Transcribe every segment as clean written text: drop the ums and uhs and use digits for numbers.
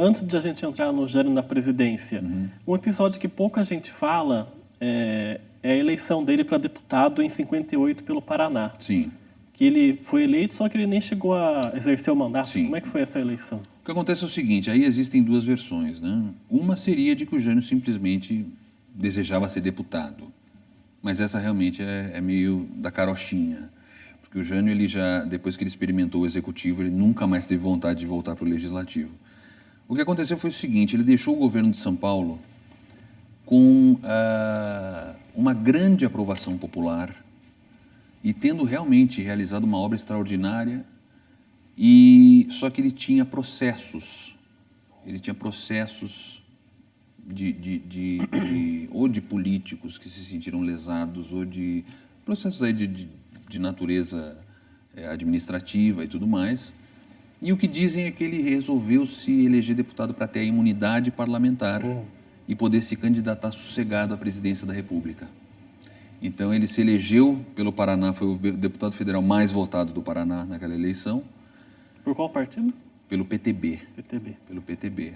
antes de a gente entrar no Jânio na presidência, um episódio que pouca gente fala é a eleição dele para deputado em 58 pelo Paraná. Sim. Que ele foi eleito, só que ele nem chegou a exercer o mandato. Sim. Como é que foi essa eleição? O que acontece é o seguinte, aí existem duas versões, né? Uma seria de que o Jânio simplesmente desejava ser deputado, mas essa realmente é meio da carochinha, porque o Jânio, ele já, depois que ele experimentou o executivo, ele nunca mais teve vontade de voltar para o legislativo. O que aconteceu foi o seguinte, ele deixou o governo de São Paulo com uma grande aprovação popular e tendo realmente realizado uma obra extraordinária. Só que ele tinha processos ou de políticos que se sentiram lesados, ou de processos aí de natureza administrativa e tudo mais. E o que dizem é que ele resolveu se eleger deputado para ter a imunidade parlamentar e poder se candidatar sossegado à presidência da República. Então ele se elegeu pelo Paraná, foi o deputado federal mais votado do Paraná naquela eleição. Por qual partido? Pelo PTB. PTB. Pelo PTB.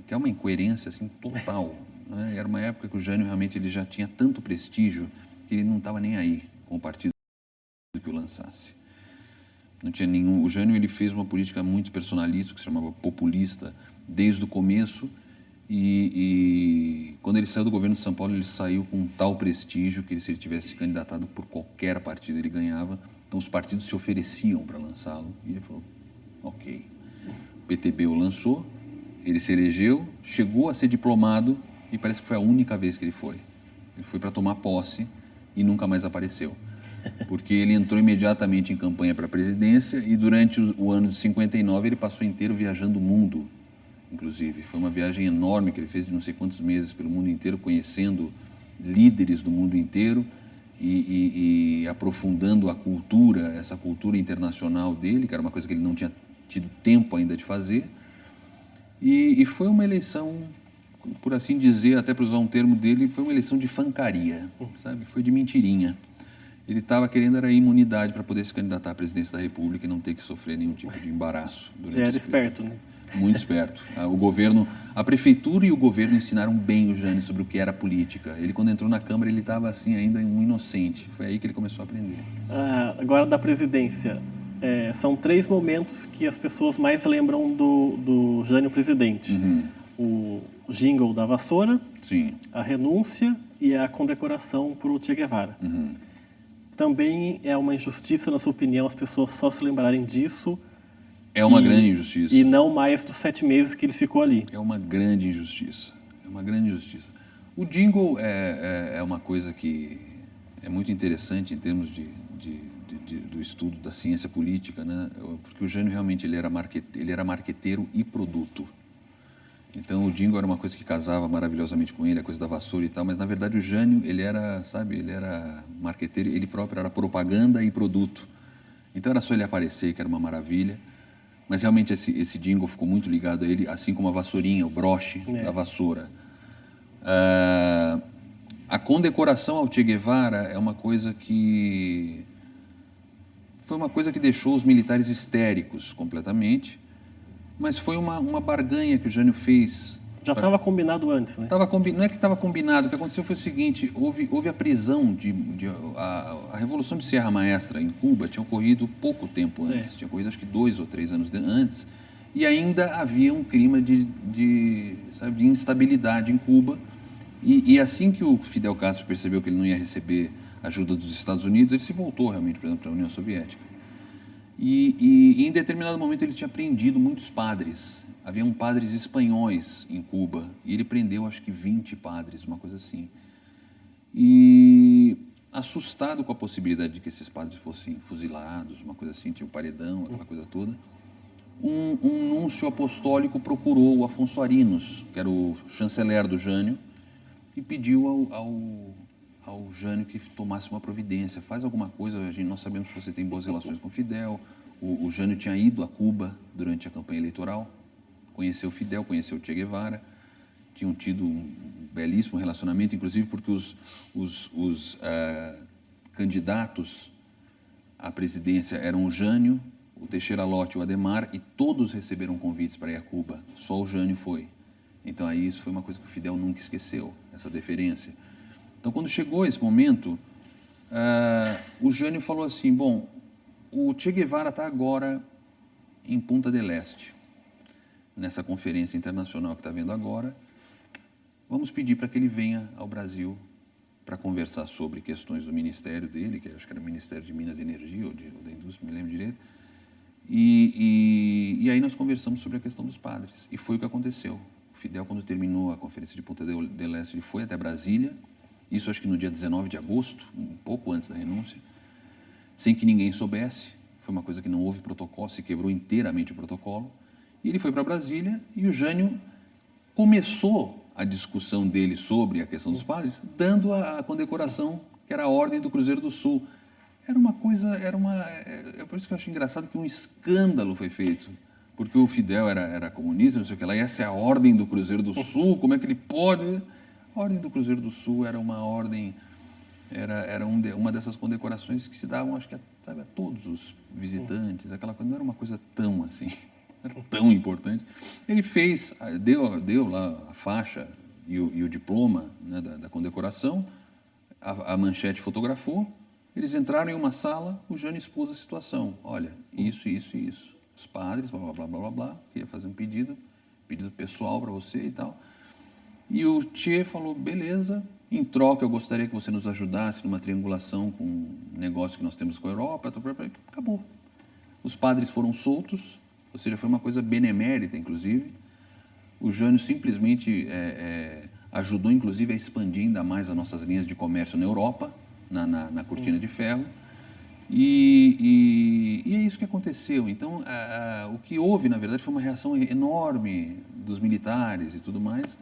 Que é uma incoerência assim, total. Né? Era uma época que o Jânio realmente ele já tinha tanto prestígio que ele não estava nem aí com o partido que o lançasse. Não tinha nenhum. O Jânio ele fez uma política muito personalista, que se chamava populista, desde o começo. E quando ele saiu do governo de São Paulo, ele saiu com tal prestígio que se ele tivesse se candidatado por qualquer partido, ele ganhava. Então, os partidos se ofereciam para lançá-lo. E ele falou, ok. O PTB o lançou, ele se elegeu, chegou a ser diplomado e parece que foi a única vez que ele foi. Ele foi para tomar posse e nunca mais apareceu. Porque ele entrou imediatamente em campanha para a presidência e durante o ano de 59 ele passou inteiro viajando o mundo, inclusive. Foi uma viagem enorme que ele fez de não sei quantos meses pelo mundo inteiro, conhecendo líderes do mundo inteiro. E aprofundando a cultura, essa cultura internacional dele, que era uma coisa que ele não tinha tido tempo ainda de fazer. E foi uma eleição, por assim dizer, até para usar um termo dele, foi uma eleição de fancaria, sabe? Foi de mentirinha. Ele estava querendo era imunidade para poder se candidatar à presidência da República e não ter que sofrer nenhum tipo de embaraço. Já era esperto, né? Muito esperto. O governo, a prefeitura e o governo ensinaram bem o Jânio sobre o que era política. Ele, quando entrou na Câmara, ele estava assim ainda um inocente. Foi aí que ele começou a aprender. Agora da presidência. São 3 momentos que as pessoas mais lembram do Jânio presidente. O jingle da vassoura, Sim. A renúncia e a condecoração por Che Guevara. Também é uma injustiça, na sua opinião, as pessoas só se lembrarem disso. É uma grande injustiça. E não mais dos 7 meses que ele ficou ali. É uma grande injustiça. É uma grande injustiça. O jingle é uma coisa que é muito interessante em termos do estudo da ciência política, né? Porque o Jânio realmente ele era marqueteiro e produto. Então o jingle era uma coisa que casava maravilhosamente com ele, a coisa da vassoura e tal, mas na verdade o Jânio ele era marqueteiro, ele próprio era propaganda e produto. Então era só ele aparecer que era uma maravilha. Mas realmente esse jingle ficou muito ligado a ele, assim como a vassourinha, o broche da vassoura. A condecoração ao Che Guevara é uma coisa que... Foi uma coisa que deixou os militares histéricos completamente, mas foi uma barganha que o Jânio fez. Já estava combinado antes, né? Não é que estava combinado, o que aconteceu foi o seguinte, houve a prisão a Revolução de Sierra Maestra em Cuba tinha ocorrido pouco tempo antes, tinha ocorrido acho que 2 ou 3 anos antes, e ainda havia um clima de instabilidade em Cuba, e assim que o Fidel Castro percebeu que ele não ia receber ajuda dos Estados Unidos, ele se voltou realmente, por exemplo, para a União Soviética. E em determinado momento ele tinha prendido muitos padres. Haviam padres espanhóis em Cuba e ele prendeu acho que 20 padres, uma coisa assim. E assustado com a possibilidade de que esses padres fossem fuzilados, uma coisa assim, tinha o paredão, aquela coisa toda, um núncio apostólico procurou o Afonso Arinos, que era o chanceler do Jânio, e pediu ao Jânio que tomasse uma providência, faz alguma coisa, nós sabemos que você tem boas relações com o Fidel. O Jânio tinha ido a Cuba durante a campanha eleitoral, conheceu o Fidel, conheceu o Che Guevara, tinham tido um belíssimo relacionamento, inclusive porque os candidatos à presidência eram o Jânio, o Teixeira Lott e o Adhemar, e todos receberam convites para ir a Cuba. Só o Jânio foi. Então, aí isso foi uma coisa que o Fidel nunca esqueceu, essa deferência. Então, quando chegou esse momento, o Jânio falou assim, bom, o Che Guevara está agora em Punta del Este, nessa conferência internacional que está vendo agora. Vamos pedir para que ele venha ao Brasil para conversar sobre questões do ministério dele, que acho que era o Ministério de Minas e Energia, ou da Indústria, me lembro direito. E aí nós conversamos sobre a questão dos padres. E foi o que aconteceu. O Fidel, quando terminou a conferência de Punta del Este, ele foi até Brasília, isso acho que no dia 19 de agosto, um pouco antes da renúncia, sem que ninguém soubesse. Foi uma coisa que não houve protocolo, se quebrou inteiramente o protocolo. E ele foi para Brasília e o Jânio começou a discussão dele sobre a questão dos padres, dando a condecoração, que era a Ordem do Cruzeiro do Sul. Era uma coisa, é por isso que eu acho engraçado que um escândalo foi feito, porque o Fidel era comunista, não sei o que lá, e essa é a Ordem do Cruzeiro do Sul, como é que ele pode? A Ordem do Cruzeiro do Sul era uma ordem, era uma dessas condecorações que se davam, acho que a todos os visitantes, aquela coisa, não era uma coisa tão assim, era tão importante. Ele fez, deu lá a faixa e o diploma, né, da condecoração, a manchete fotografou, eles entraram em uma sala, o Jânio expôs a situação. Olha, isso, isso e isso. Os padres, blá, blá, blá, blá, blá, blá, queria fazer um pedido pessoal para você e tal. E o Che falou, beleza, em troca eu gostaria que você nos ajudasse numa triangulação com um negócio que nós temos com a Europa. Acabou. Os padres foram soltos, ou seja, foi uma coisa benemérita, inclusive. O Jânio simplesmente ajudou, inclusive, a expandir ainda mais as nossas linhas de comércio na Europa, na cortina de ferro. E é isso que aconteceu. Então, o que houve, na verdade, foi uma reação enorme dos militares e tudo mais.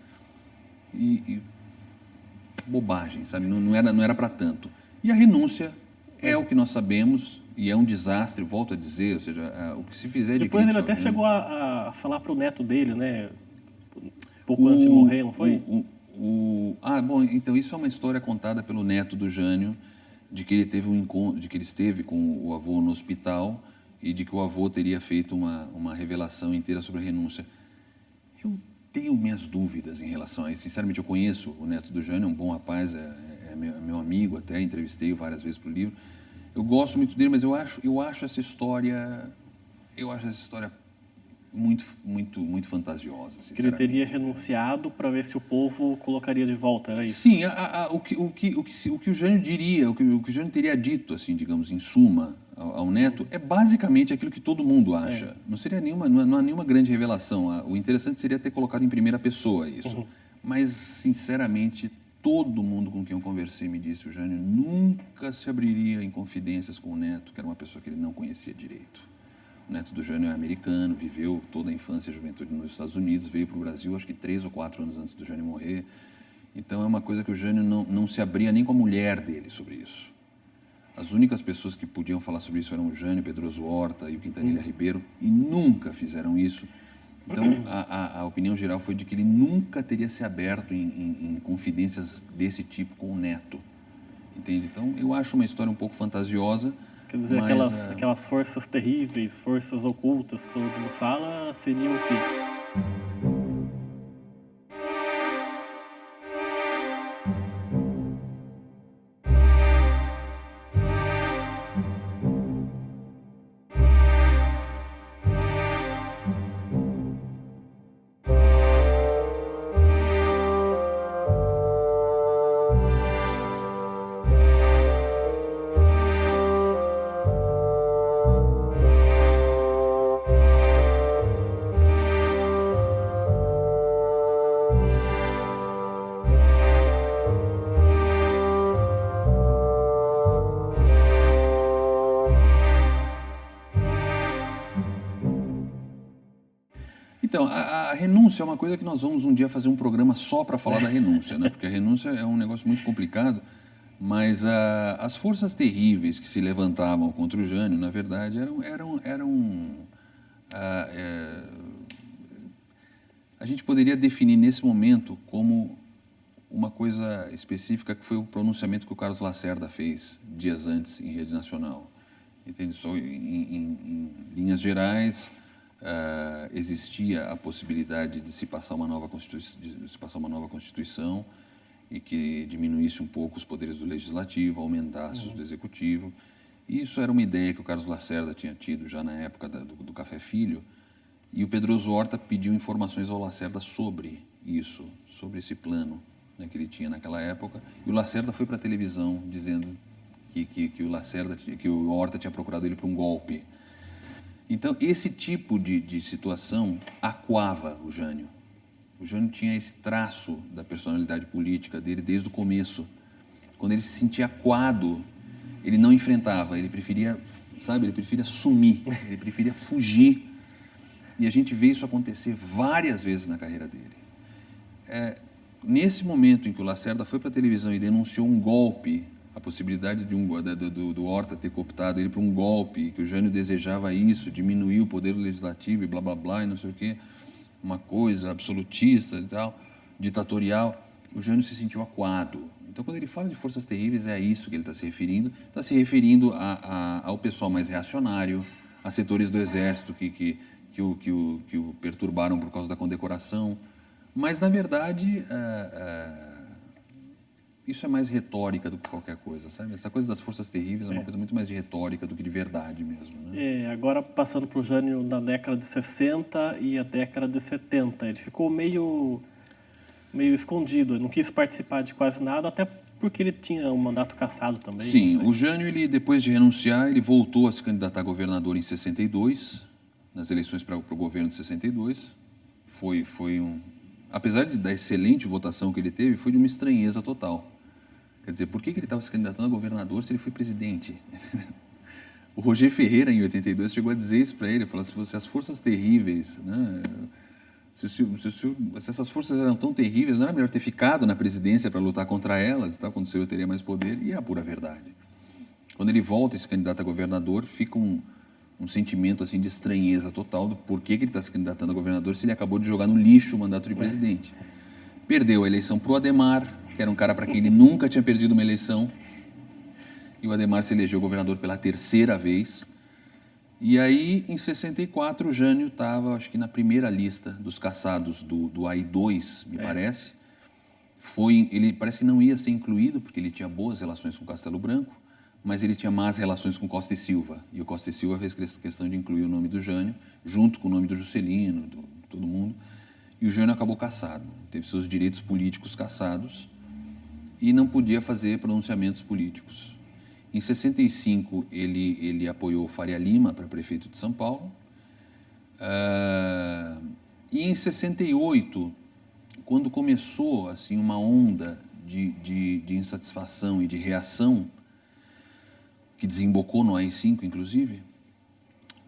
Bobagem, sabe? Não era para tanto. E a renúncia é o que nós sabemos e é um desastre, volto a dizer, ou seja, o que se fizer de Depois ele até chegou a falar para o neto dele, né? Pouco antes de morrer, não foi? Bom, então isso é uma história contada pelo neto do Jânio, de que ele teve um encontro, de que ele esteve com o avô no hospital e de que o avô teria feito uma revelação inteira sobre a renúncia. Eu tenho minhas dúvidas em relação a isso. Sinceramente, eu conheço o neto do Jânio, é um bom rapaz, é meu amigo, até entrevistei-o várias vezes para o livro. Eu gosto muito dele, mas eu acho essa história muito, muito, muito fantasiosa, sinceramente. Que ele teria renunciado para ver se o povo colocaria de volta, era isso? Sim, o que o Jânio diria, o que o Jânio teria dito, assim, digamos, em suma, ao neto, é basicamente aquilo que todo mundo acha. Não seria não há nenhuma grande revelação. O interessante seria ter colocado em primeira pessoa isso. Mas, sinceramente, todo mundo com quem eu conversei me disse, o Jânio nunca se abriria em confidências com o neto, que era uma pessoa que ele não conhecia direito. O neto do Jânio é americano, viveu toda a infância e a juventude nos Estados Unidos, veio para o Brasil, acho que 3 ou 4 anos antes do Jânio morrer. Então, é uma coisa que o Jânio não se abria nem com a mulher dele sobre isso. As únicas pessoas que podiam falar sobre isso eram o Jânio Pedroso Horta e o Quintanilha Ribeiro, e nunca fizeram isso. Então, a opinião geral foi de que ele nunca teria se aberto em confidências desse tipo com o neto. Entende? Então, eu acho uma história um pouco fantasiosa. Quer dizer, mas, aquelas forças terríveis, forças ocultas que todo mundo fala, seriam o quê? Então, a renúncia é uma coisa que nós vamos um dia fazer um programa só para falar da renúncia, né? Porque a renúncia é um negócio muito complicado, mas as forças terríveis que se levantavam contra o Jânio, na verdade, a gente poderia definir nesse momento como uma coisa específica, que foi o pronunciamento que o Carlos Lacerda fez dias antes em rede nacional. Entende? Só em linhas gerais, existia a possibilidade de se passar uma nova Constituição e que diminuísse um pouco os poderes do Legislativo, aumentasse os do Executivo. E isso era uma ideia que o Carlos Lacerda tinha tido já na época do Café Filho, e o Pedroso Horta pediu informações ao Lacerda sobre isso, sobre esse plano, né, que ele tinha naquela época, e o Lacerda foi para a televisão dizendo que o Horta tinha procurado ele para um golpe. Então, esse tipo de situação acuava o Jânio. O Jânio tinha esse traço da personalidade política dele desde o começo. Quando ele se sentia acuado, ele não enfrentava, ele preferia, ele preferia sumir, ele preferia fugir. E a gente vê isso acontecer várias vezes na carreira dele. Nesse momento em que o Lacerda foi para a televisão e denunciou um golpe, a possibilidade do Horta ter cooptado ele para um golpe, que o Jânio desejava isso, diminuir o poder legislativo e blá, blá, blá, e não sei o quê, uma coisa absolutista e tal, ditatorial, o Jânio se sentiu acuado. Então, quando ele fala de forças terríveis, é a isso que ele está se referindo. Está se referindo ao pessoal mais reacionário, a setores do Exército que o perturbaram por causa da condecoração. Mas, na verdade, isso é mais retórica do que qualquer coisa, sabe? Essa coisa das forças terríveis é uma coisa muito mais de retórica do que de verdade mesmo, né? Agora, passando para o Jânio da década de 60 e a década de 70, ele ficou meio escondido, ele não quis participar de quase nada, até porque ele tinha um mandato cassado também. Sim, o Jânio, ele, depois de renunciar, ele voltou a se candidatar a governador em 62, nas eleições para o governo de 62. Apesar da excelente votação que ele teve, foi de uma estranheza total. Quer dizer, por que ele estava se candidatando a governador se ele foi presidente? O Roger Ferreira, em 82, chegou a dizer isso para ele, falou assim, se as forças terríveis, né, se essas forças eram tão terríveis, não era melhor ter ficado na presidência para lutar contra elas, tá, quando o senhor teria mais poder? E é a pura verdade. Quando ele volta e se candidata a governador, fica um sentimento assim de estranheza total do porquê que ele está se candidatando a governador se ele acabou de jogar no lixo o mandato de presidente. Perdeu a eleição para o Adhemar, que era um cara para quem ele nunca tinha perdido uma eleição, e o Adhemar se elegeu governador pela terceira vez. E aí, em 64, o Jânio estava, acho que na primeira lista dos cassados do AI-2, me parece. Ele parece que não ia ser incluído, porque ele tinha boas relações com Castelo Branco, mas ele tinha más relações com Costa e Silva. E o Costa e Silva fez questão de incluir o nome do Jânio, junto com o nome do Juscelino, de todo mundo. E o Jânio acabou cassado, teve seus direitos políticos cassados e não podia fazer pronunciamentos políticos. Em 65, ele apoiou Faria Lima para prefeito de São Paulo. E em 68, quando começou assim, uma onda de insatisfação e de reação, que desembocou no AI-5, inclusive,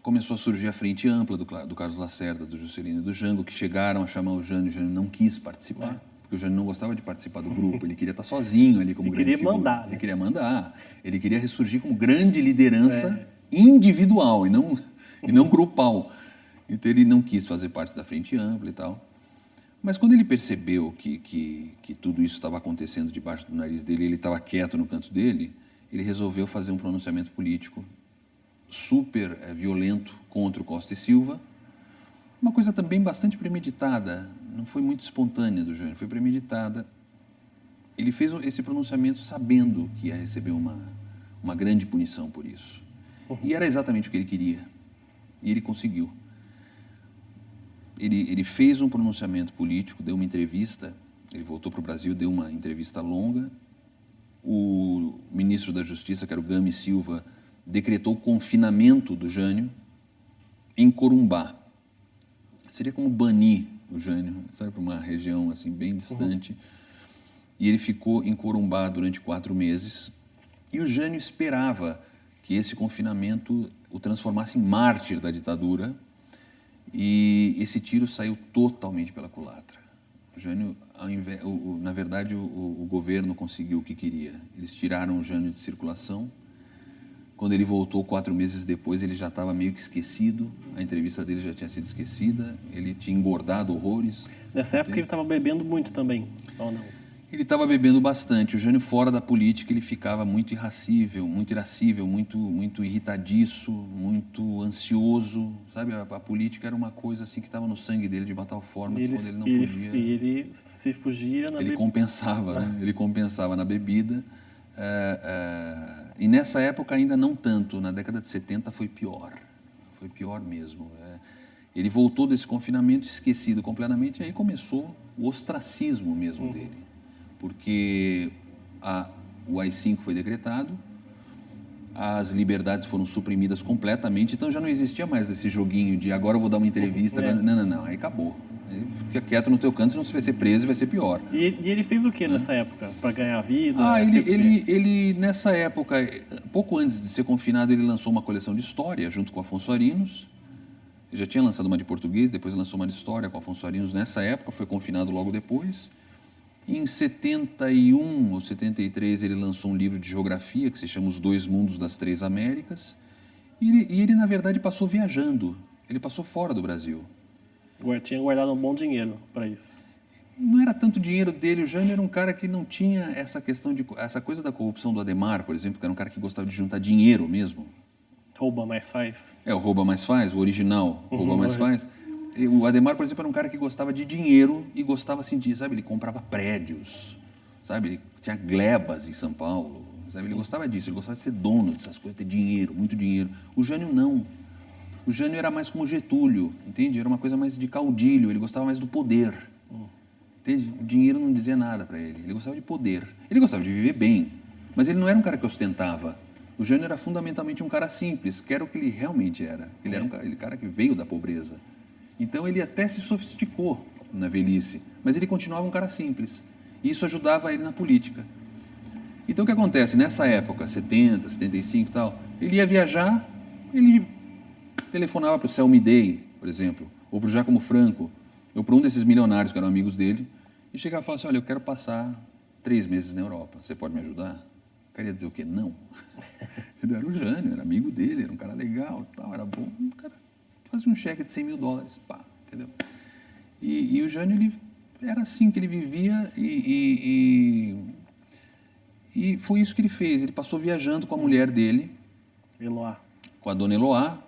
começou a surgir a frente ampla do Carlos Lacerda, do Juscelino e do Jango, que chegaram a chamar o Jânio não quis participar. Porque o Jânio não gostava de participar do grupo, ele queria estar sozinho ali como grande figura. Ele queria mandar. Ele queria ressurgir como grande liderança individual e não grupal. Então ele não quis fazer parte da frente ampla e tal. Mas quando ele percebeu que tudo isso estava acontecendo debaixo do nariz dele, ele estava quieto no canto dele, ele resolveu fazer um pronunciamento político super violento contra o Costa e Silva. Uma coisa também bastante premeditada, não foi muito espontânea do Jânio, foi premeditada. Ele fez esse pronunciamento sabendo que ia receber uma grande punição por isso. E era exatamente o que ele queria. E ele conseguiu. Ele fez um pronunciamento político, deu uma entrevista, ele voltou para o Brasil, deu uma entrevista longa. O ministro da Justiça, que era o Gami Silva, decretou o confinamento do Jânio em Corumbá. Seria como banir o Jânio, sabe, para uma região assim, bem distante. E ele ficou em Corumbá durante 4 meses. E o Jânio esperava que esse confinamento o transformasse em mártir da ditadura. E esse tiro saiu totalmente pela culatra. O Jânio, na verdade, o governo conseguiu o que queria. Eles tiraram o Jânio de circulação. Quando ele voltou 4 meses depois, ele já estava meio que esquecido, a entrevista dele já tinha sido esquecida, ele tinha engordado horrores. Nessa época ele estava bebendo muito também, ou não? Ele estava bebendo bastante. O Jânio, fora da política, ele ficava muito irascível, muito irritadiço, muito ansioso, sabe? A política era uma coisa assim que estava no sangue dele de uma tal forma que quando ele não podia... E ele se fugia na Ele bebida. compensava, né? Ele compensava na bebida. E nessa época ainda não tanto. Na década de 70 foi pior. Foi pior mesmo. Ele voltou desse confinamento esquecido completamente, e aí começou o ostracismo mesmo dele. Porque o AI-5 foi decretado, as liberdades foram suprimidas completamente, então já não existia mais esse joguinho de agora eu vou dar uma entrevista. Não, aí acabou. Aí fica quieto no teu canto, senão você vai ser preso e vai ser pior. E ele fez o que nessa época? Para ganhar vida? Ele, nessa época, pouco antes de ser confinado, ele lançou uma coleção de história junto com Afonso Arinos. Ele já tinha lançado uma de português, depois lançou uma de história com Afonso Arinos nessa época, foi confinado logo depois. Em 71 ou 73 ele lançou um livro de geografia que se chama Os Dois Mundos das Três Américas. E ele, na verdade, passou viajando. Ele passou fora do Brasil. Tinha guardado um bom dinheiro para isso. Não era tanto dinheiro dele. O Jânio era um cara que não tinha essa questão essa coisa da corrupção do Adhemar, por exemplo, que era um cara que gostava de juntar dinheiro mesmo. Rouba mais faz. O Rouba Mais Faz, o original, Rouba Mais Faz. O Adhemar, por exemplo, era um cara que gostava de dinheiro e gostava assim de, sabe, ele comprava prédios, sabe, ele tinha glebas em São Paulo, sabe, ele gostava disso, ele gostava de ser dono dessas coisas, ter dinheiro, muito dinheiro. O Jânio não. O Jânio era mais como Getúlio, entende? Era uma coisa mais de caudilho, ele gostava mais do poder, entende? O dinheiro não dizia nada para ele, ele gostava de poder. Ele gostava de viver bem, mas ele não era um cara que ostentava. O Jânio era fundamentalmente um cara simples, que era o que ele realmente era. Ele era um cara que veio da pobreza. Então ele até se sofisticou na velhice, mas ele continuava um cara simples. E isso ajudava ele na política. Então o que acontece? Nessa época, 70, 75 e tal, ele ia viajar, ele telefonava para o Selmy Day, por exemplo, ou para o Giacomo Franco, ou para um desses milionários que eram amigos dele, e chegava e falava assim, olha, eu quero passar 3 meses na Europa, você pode me ajudar? O cara ia dizer o quê? Não. Era o Jânio, era amigo dele, era um cara legal, tal, era bom, um cara fazia um cheque de $100 mil, pá, entendeu? E o Jânio, ele era assim que ele vivia e foi isso que ele fez. Ele passou viajando com a mulher dele, Eloá. com a dona Eloá,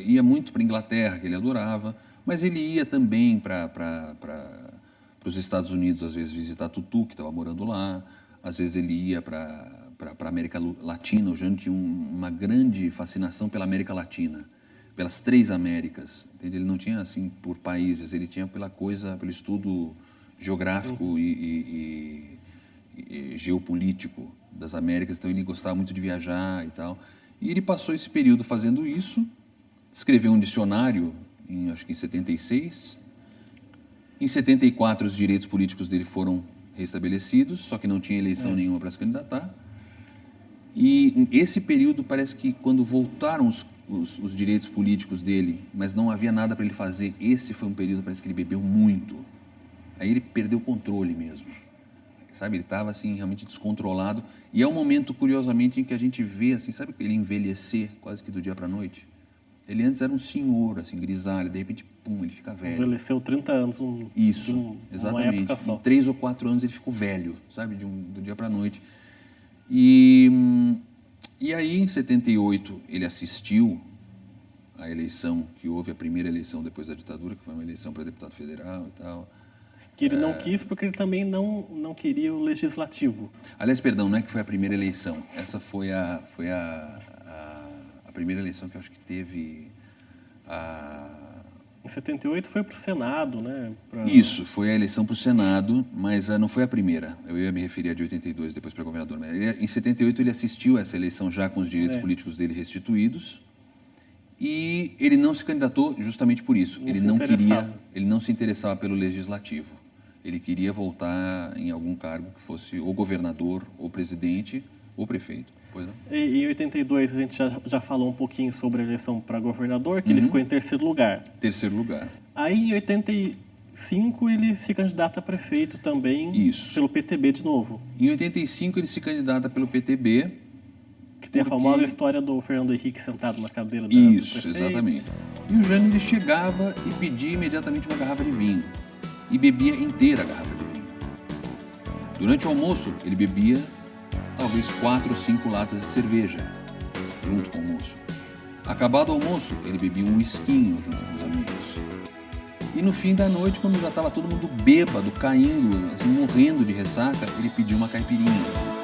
ia muito para a Inglaterra, que ele adorava, mas ele ia também para os Estados Unidos, às vezes visitar a Tutu, que estava morando lá, às vezes ele ia para a América Latina. O Jânio tinha uma grande fascinação pela América Latina, pelas 3 Américas, entende? Ele não tinha assim por países, ele tinha pelo estudo geográfico e geopolítico das Américas, então ele gostava muito de viajar e tal. E ele passou esse período fazendo isso, escreveu um dicionário, acho que em 76. Em 74 os direitos políticos dele foram restabelecidos, só que não tinha eleição nenhuma para se candidatar. E esse período parece que quando voltaram os direitos políticos dele, mas não havia nada para ele fazer, esse foi um período, parece que ele bebeu muito. Aí ele perdeu o controle mesmo, sabe? Ele estava assim, realmente descontrolado. E é um momento, curiosamente, em que a gente vê, assim, sabe, ele envelhecer quase que do dia para a noite. Ele antes era um senhor, assim, grisalho, de repente, pum, ele fica velho. Envelheceu 30 anos. Isso, exatamente. Uma época só. Em 3 ou 4 anos ele ficou velho, sabe, do dia para a noite. E aí, em 78, ele assistiu à eleição, que houve a primeira eleição depois da ditadura, que foi uma eleição para deputado federal e tal. Que ele não quis porque ele também não queria o legislativo. Aliás, perdão, não é que foi a primeira eleição. Essa foi a primeira eleição que eu acho que teve Em 78 foi para o Senado, né? Isso, foi a eleição para o Senado, mas não foi a primeira. Eu ia me referir a de 82, depois para governador. Mas em 78 ele assistiu a essa eleição já com os direitos políticos dele restituídos e ele não se candidatou justamente por isso. Ele não se interessava pelo legislativo. Ele queria voltar em algum cargo que fosse ou governador, ou presidente, ou prefeito. Pois não? E em 82 a gente já falou um pouquinho sobre a eleição para governador, que ele ficou em 3º lugar. 3º lugar. Aí em 85 ele se candidata a prefeito também. Isso. Pelo PTB de novo. Em 85 ele se candidata pelo PTB. Que tem a famosa história do Fernando Henrique sentado na cadeira do Isso, prefeito. Exatamente. E o Jânio, ele chegava e pedia imediatamente uma garrafa de vinho. E bebia inteira a garrafa de vinho. Durante o almoço, ele bebia talvez 4 ou 5 latas de cerveja, junto com o almoço. Acabado o almoço, ele bebia um whiskinho junto com os amigos. E no fim da noite, quando já estava todo mundo bêbado, caindo, assim, morrendo de ressaca, ele pediu uma caipirinha.